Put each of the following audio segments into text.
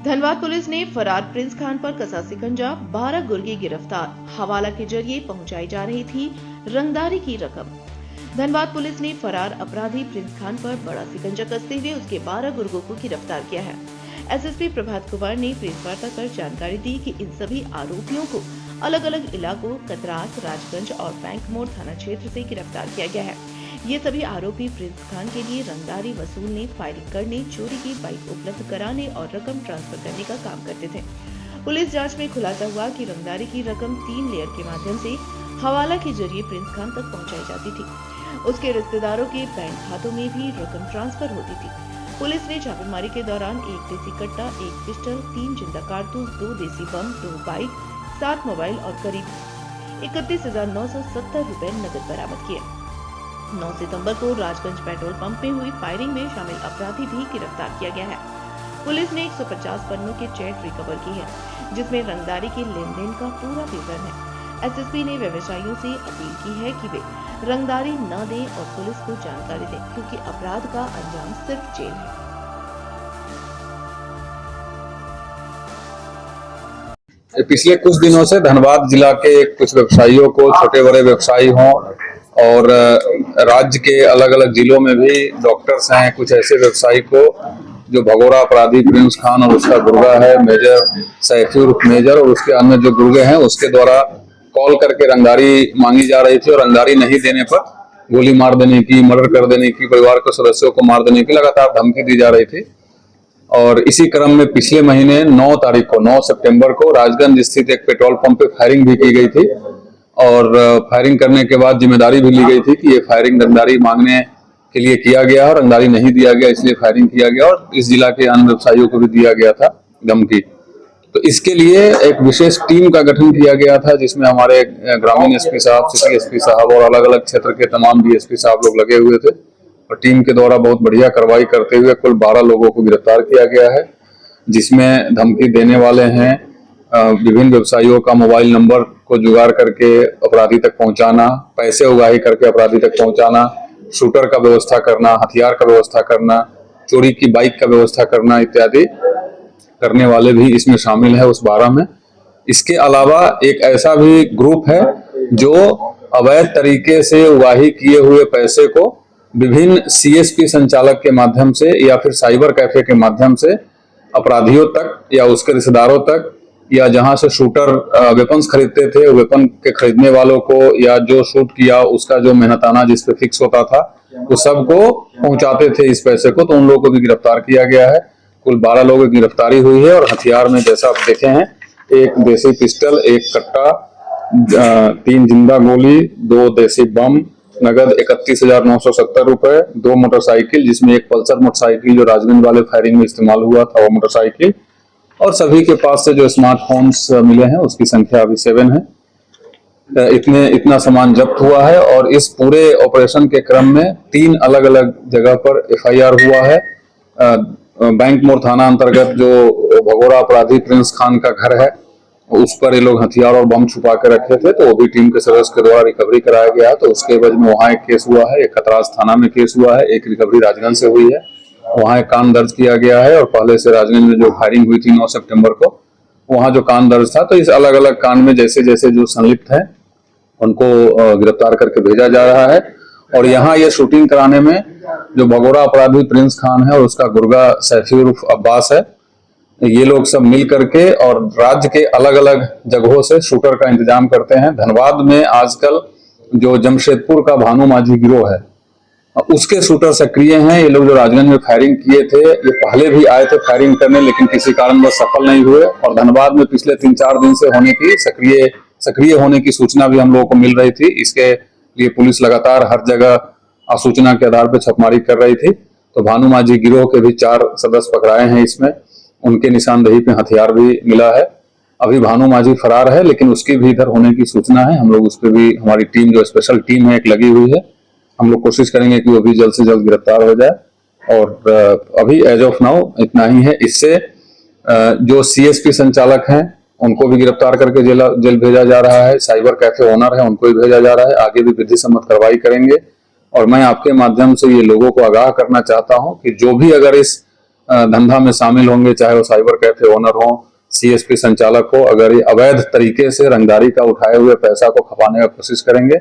Dhanbad police ने फरार Prince Khan पर कसा सिकंजा, 12 गुर्गे गिरफ्तार। हवाला के जरिए पहुंचाई जा रही थी रंगदारी की रकम। धनबाद पुलिस ने फरार अपराधी प्रिंस खान पर बड़ा सिकंजा कसते हुए उसके 12 गुर्गों को गिरफ्तार किया है। एसएसपी प्रभात कुमार ने प्रेस वार्ता कर जानकारी दी कि इन सभी आरोपियों को अलग अलग इलाकों कतरास, राजगंज और बैंक मोड़ थाना क्षेत्र से गिरफ्तार किया गया है। ये सभी आरोपी प्रिंस खान के लिए रंगदारी वसूलने, फायरिंग करने, चोरी की बाइक उपलब्ध कराने और रकम ट्रांसफर करने का काम करते थे। पुलिस जांच में खुलासा हुआ कि रंगदारी की रकम 3 लेयर के माध्यम से हवाला के जरिए प्रिंस खान तक पहुंचाई जाती थी। उसके रिश्तेदारों के बैंक खातों में भी रकम ट्रांसफर होती थी। पुलिस ने छापेमारी के दौरान 1 देसी कट्टा, 1 पिस्टल, 3 जिंदा कारतूस, 2 देसी बम, 2 बाइक, 7 मोबाइल और करीब 31,970 रुपए नकद बरामद किए। 9 सितंबर को राजगंज पेट्रोल पंप में हुई फायरिंग में शामिल अपराधी भी गिरफ्तार किया गया है। पुलिस ने 150 पन्नों के चेक रिकवर की है, जिसमें रंगदारी के लेन देन का पूरा विवरण है। एसएसपी ने व्यवसायियों से अपील की है कि वे रंगदारी न दें और पुलिस को जानकारी दें, क्योंकि अपराध का अंजाम सिर्फ जेल है। पिछले कुछ दिनों से धनबाद जिला के कुछ व्यवसायियों को, छोटे बड़े व्यवसायी हों और राज्य के अलग अलग जिलों में भी डॉक्टर्स हैं, कुछ ऐसे व्यवसायी को जो भगोड़ा अपराधी प्रिंस खान और उसका गुर्गा है मेजर सैफी उर्फ मेजर और उसके अन्य जो गुर्गे हैं उसके द्वारा कॉल करके रंगदारी मांगी जा रही थी और रंगदारी नहीं देने पर गोली मार देने की, मर्डर कर देने की, परिवार के सदस्यों को मार देने की लगातार धमकी दी जा रही थी। और इसी क्रम में पिछले महीने 9 सितंबर को राजगंज स्थित एक पेट्रोल पंप पे फायरिंग भी की गई थी और फायरिंग करने के बाद जिम्मेदारी भी ली गई थी कि ये फायरिंग रंगदारी मांगने के लिए किया गया और रंगदारी नहीं दिया गया, इसलिए फायरिंग किया गया और इस जिला के अन्य व्यवसायियों को भी दिया गया था धमकी। तो इसके लिए एक विशेष टीम का गठन किया गया था, जिसमें हमारे ग्रामीण एसपी साहब, सिटी एसपी साहब और अलग अलग क्षेत्र के तमाम डीएसपी साहब लोग लगे हुए थे और टीम के द्वारा बहुत बढ़िया कार्रवाई करते हुए कुल 12 लोगों को गिरफ्तार किया गया है, जिसमें धमकी देने वाले हैं विभिन्न व्यवसायियों का मोबाइल नंबर को जुगाड़ करके अपराधी तक पहुंचाना, पैसे उगाही करके अपराधी तक पहुंचाना, शूटर का व्यवस्था करना, हथियार का व्यवस्था करना, चोरी की बाइक का व्यवस्था करना इत्यादि करने वाले भी इसमें शामिल है उस 12 में। इसके अलावा एक ऐसा भी ग्रुप है जो अवैध तरीके से उगाही किए हुए पैसे को विभिन्न सीएसपी संचालक के माध्यम से या फिर साइबर कैफे के माध्यम से अपराधियों तक या उसके रिश्तेदारों तक या जहां से शूटर वेपन्स खरीदते थे, वेपन के खरीदने वालों को या जो शूट किया उसका जो मेहनताना जिस पे फिक्स होता था वो सबको पहुंचाते थे इस पैसे को। तो उन लोगों को भी गिरफ्तार किया गया है। कुल 12 लोगों की गिरफ्तारी हुई है और हथियार में जैसा आप देखे हैं 1 देसी पिस्टल, 1 कट्टा, 3 जिंदा गोली, 2 देसी बम, नगद 31,970 रुपए, 2 मोटरसाइकिल जिसमें एक पल्सर मोटरसाइकिल जो राजगंज वाले फायरिंग में इस्तेमाल हुआ था वो मोटरसाइकिल, और सभी के पास से जो स्मार्टफोन्स मिले हैं उसकी संख्या अभी 7 है। इतना सामान जब्त हुआ है और इस पूरे ऑपरेशन के क्रम में 3 अलग अलग जगह पर एफआईआर हुआ है। बैंक मोड़ थाना अंतर्गत जो भगोड़ा अपराधी प्रिंस खान का घर है उस पर ये लोग हथियार और बम छुपा के रखे थे, तो वो भी टीम के सदस्य के द्वारा रिकवरी कराया गया है। तो उसके एवज में वहाँ एक केस हुआ है, एक खतरास थाना में केस हुआ है, एक रिकवरी राजगंज से हुई है, वहाँ एक कांड दर्ज किया गया है। और पहले से राजगंज में जो फायरिंग हुई थी 9 सितंबर को वहाँ जो कांड दर्ज था, तो इस अलग अलग कांड में जैसे जैसे जो संलिप्त है उनको गिरफ्तार करके भेजा जा रहा है। और यहाँ ये शूटिंग कराने में जो भगोड़ा अपराधी प्रिंस खान है और उसका गुर्गा सैफी उर्फ अब्बास है, ये लोग सब मिल करके और राज्य के अलग अलग जगहों से शूटर का इंतजाम करते हैं। धनबाद में आजकल जो जमशेदपुर का भानु माझी गिरोह है उसके शूटर सक्रिय हैं। ये लोग जो राजगंज में फायरिंग किए थे ये पहले भी आए थे फायरिंग करने, लेकिन किसी कारणवश सफल नहीं हुए और धनबाद में पिछले 3-4 दिन से होने की सक्रिय होने की सूचना भी हम लोगों को मिल रही थी। इसके लिए पुलिस लगातार हर जगह सूचना के आधार पर छापेमारी कर रही थी। तो भानु माझी गिरोह के भी 4 सदस्य पकड़ाए हैं, इसमें उनके निशानदेही पे हथियार भी मिला है। अभी भानु माझी फरार है लेकिन उसकी भी इधर होने की सूचना है। हम लोग उस पर भी, हमारी टीम जो स्पेशल टीम है एक लगी हुई है, हम लोग कोशिश करेंगे कि वो भी जल्द से जल्द गिरफ्तार हो जाए। और अभी एज ऑफ नाउ इतना ही है। इससे जो सीएसपी संचालक हैं उनको भी गिरफ्तार करके जेल भेजा जा रहा है, साइबर कैफे ओनर है उनको भी भेजा जा रहा है। आगे भी विधि सम्मत कार्रवाई करेंगे। और मैं आपके माध्यम से ये लोगों को आगाह करना चाहता हूं कि जो भी अगर इस धंधा में शामिल होंगे, चाहे वो साइबर कैफे ओनर हो, सीएसपी संचालक हो, अगर ये अवैध तरीके से रंगदारी का उठाए हुए पैसा को खपाने का कोशिश करेंगे,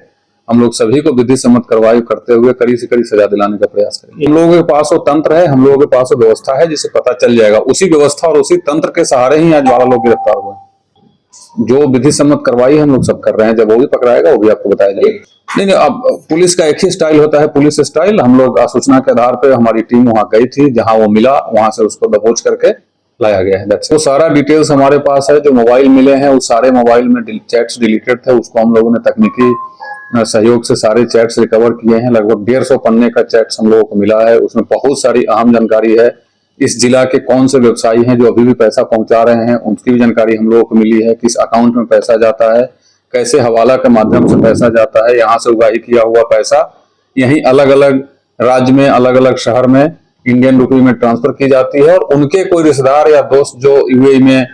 हम लोग सभी को विधि सम्मत कार्रवाई करते हुए कड़ी से कड़ी सजा दिलाने का प्रयास करेंगे। हम लोगों के पास वो तंत्र है, हम लोगों के पास वो व्यवस्था है, जिसे पता चल जाएगा। उसी व्यवस्था और उसी तंत्र के सहारे ही आज 12 लोग गिरफ्तार हुए। जो विधि सम्मत कार्रवाई हम लोग सब कर रहे हैं, जब वो भी पकड़ाएगा वो भी आपको बताया जाएगा। नहीं, अब पुलिस का एक ही स्टाइल होता है, पुलिस स्टाइल। हम लोग सूचना के आधार पर हमारी टीम वहां गई थी, जहां वो मिला वहां से उसको दबोच करके लाया गया है। वो सारा डिटेल्स हमारे पास है। जो मोबाइल मिले हैं उस सारे मोबाइल में चैट्स डिलीटेड थे, उसको हम लोगों ने तकनीकी सहयोग से सारे चैट्स रिकवर किए हैं। लगभग 150 पन्ने का चैट्स हम लोगों को मिला है। उसमें बहुत सारी अहम जानकारी है। इस जिला के कौन से व्यवसायी हैं जो अभी भी पैसा पहुंचा रहे हैं, उनकी भी जानकारी हम लोगों को मिली है। किस अकाउंट में पैसा जाता है, कैसे हवाला के माध्यम से पैसा जाता है, यहाँ से उगाही किया हुआ पैसा यहीं अलग अलग राज्य में, अलग अलग शहर में इंडियन रुपी में ट्रांसफर की जाती है। और उनके कोई रिश्तेदार या दोस्त जो यूएई में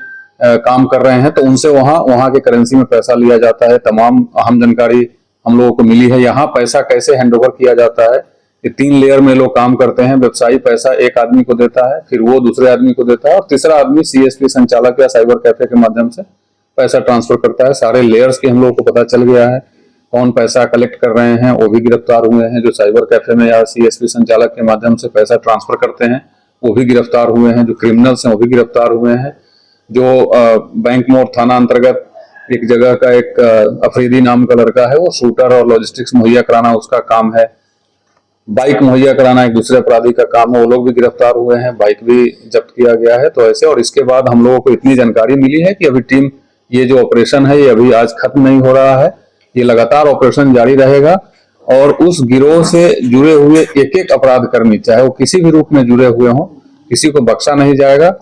काम कर रहे हैं, तो उनसे वहां के करेंसी में पैसा लिया जाता है। तमाम अहम जानकारी हम लोगों को मिली है। यहाँ पैसा कैसे हैंडओवर किया जाता है, ये 3 लेयर में लोग काम करते हैं। व्यवसायी पैसा एक आदमी को देता है, फिर वो दूसरे आदमी को देता है, और तीसरा आदमी सीएसपी संचालक या साइबर कैफे के माध्यम से पैसा ट्रांसफर करता है। सारे लेयर्स के हम लोगों को पता चल गया है। कौन पैसा कलेक्ट कर रहे हैं वो भी गिरफ्तार हुए हैं। जो साइबर कैफे में या सीएसपी संचालक के माध्यम से पैसा ट्रांसफर करते हैं वो भी गिरफ्तार हुए हैं। जो क्रिमिनल्स हैं वो भी गिरफ्तार हुए हैं। जो बैंक मोड़ थाना अंतर्गत एक जगह का एक अफरीदी नाम का लड़का है, वो शूटर और लॉजिस्टिक्स मुहैया कराना उसका काम है। बाइक मुहैया कराना एक दूसरे अपराधी का काम है, वो लोग भी गिरफ्तार हुए हैं। बाइक भी जब्त किया गया है। तो ऐसे, और इसके बाद हम लोगों को इतनी जानकारी मिली है कि अभी टीम, ये जो ऑपरेशन है ये अभी आज खत्म नहीं हो रहा है, ये लगातार ऑपरेशन जारी रहेगा। और उस गिरोह से जुड़े हुए एक एक अपराध कर्मी, चाहे वो किसी भी रूप में जुड़े हुए हों, किसी को बख्शा नहीं जाएगा।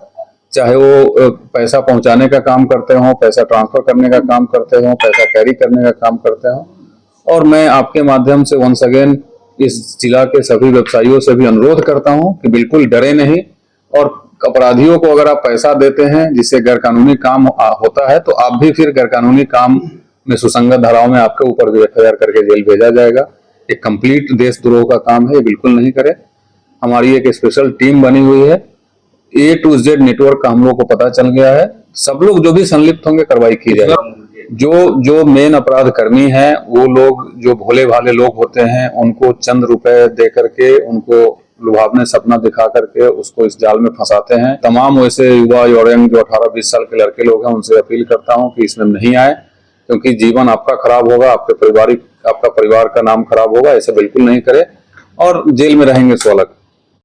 चाहे वो पैसा पहुंचाने का काम करते हों, पैसा ट्रांसफर करने का काम करते हों, पैसा कैरी करने का काम करते हों। और मैं आपके माध्यम से वंस अगेन इस जिला के सभी व्यवसायियों से भी अनुरोध करता हूं कि बिल्कुल डरे नहीं। और अपराधियों को अगर आप पैसा देते हैं जिससे गैरकानूनी काम होता है, तो आप भी फिर गैरकानूनी काम में सुसंगत धाराओं में आपके ऊपर भी FIR करके जेल भेजा जाएगा। एक कंप्लीट देशद्रोह का काम है, ये बिल्कुल नहीं करे। हमारी एक स्पेशल टीम बनी हुई है। A to Z नेटवर्क का हम लोग को पता चल गया है। सब लोग जो भी संलिप्त होंगे कार्रवाई की जाएगी। जो मेन अपराध कर्मी हैं, वो लोग जो भोले भाले लोग होते हैं, उनको चंद रुपए दे करके, उनको लुभावने सपना दिखा करके उसको इस जाल में फंसाते हैं। तमाम वैसे युवा और यंग जो 18-20 साल के लड़के लोग हैं, उनसे अपील करता हूं कि इसमें नहीं आए, क्योंकि जीवन आपका खराब होगा, आपका परिवार का नाम खराब होगा। ऐसे बिल्कुल नहीं करे, और जेल में रहेंगे 16